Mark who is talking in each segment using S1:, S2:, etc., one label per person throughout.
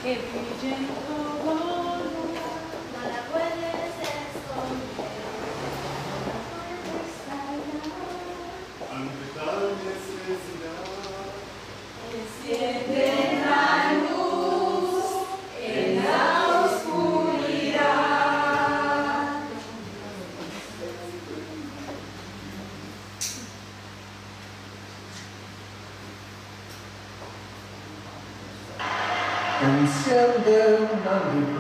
S1: que brille en todo lugar, no la puedes esconder, no la puedes callar.
S2: Ante tal necesidad,
S1: Enciende la luz en la oscuridad.
S3: Enciende una luz,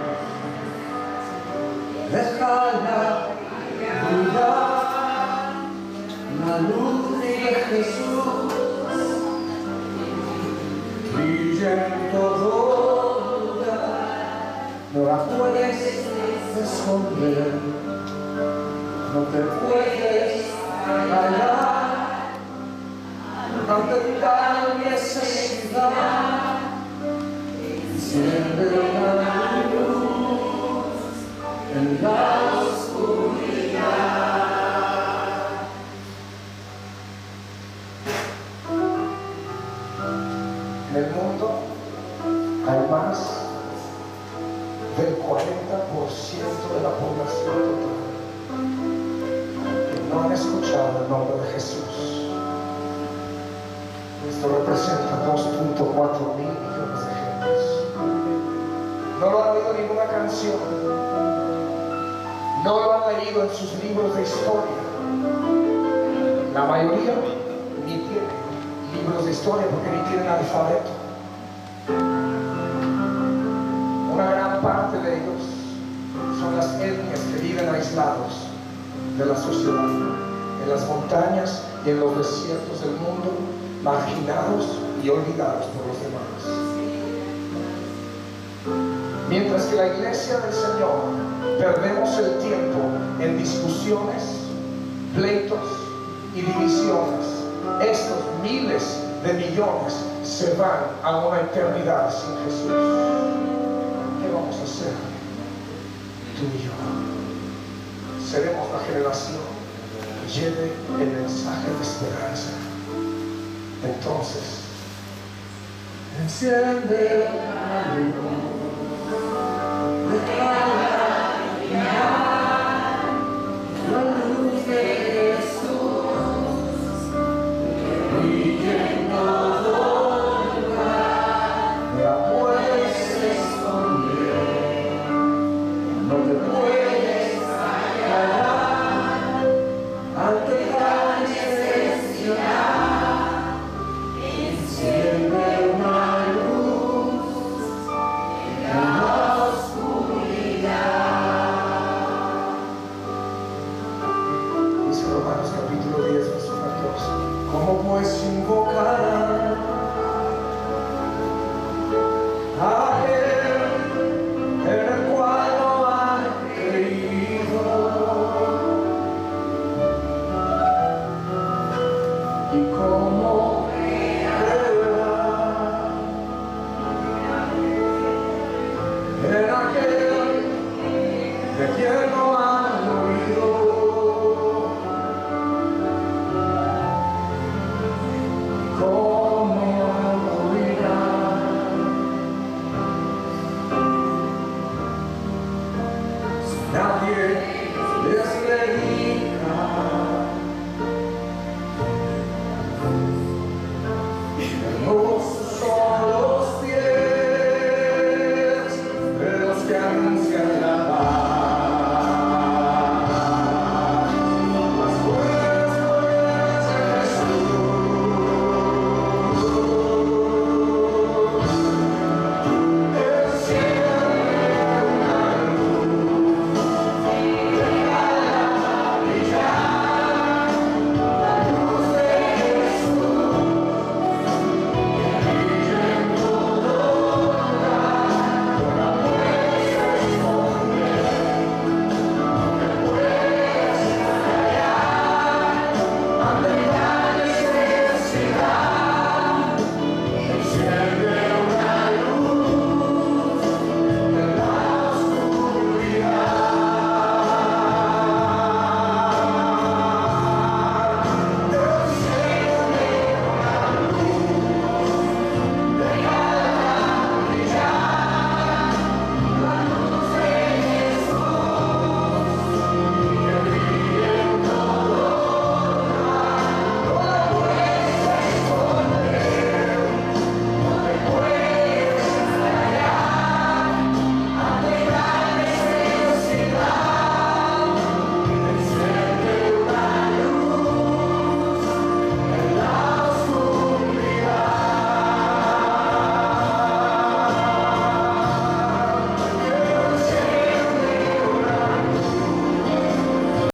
S3: déjala brillar, la luz de Jesús brilla en todo lugar, no la puedes esconder, no te puedes callar ante tal necesidad. Enciende una luz en la oscuridad. En el mundo hay más del 40% de la población total que no han escuchado el nombre de Jesús. Esto representa 2.4 mil millones de gentes. No lo han oído en ninguna canción, no lo han leído en sus libros de historia. La mayoría ni tiene libros de historia porque ni tienen alfabeto. Una gran parte de ellos son las etnias que viven aislados de la sociedad, en las montañas y en los desiertos del mundo, marginados y olvidados por los demás. Mientras que la iglesia del Señor perdemos el tiempo en discusiones, pleitos y divisiones, estos miles de millones se van a una eternidad sin Jesús. ¿Qué vamos a hacer? Tú y yo seremos la generación que lleve el mensaje de esperanza. Entonces, enciende la luz, déjala brillar, la luz de Jesús que brilla en todo lugar, no la puedes esconder, no te puedes callar ante la necesidad. Enciende una luz en la oscuridad. Dice Romanos capítulo 10, verso 14. ¿Cómo pues invocarán a aquel en el cual no han creído? ¿Y cómo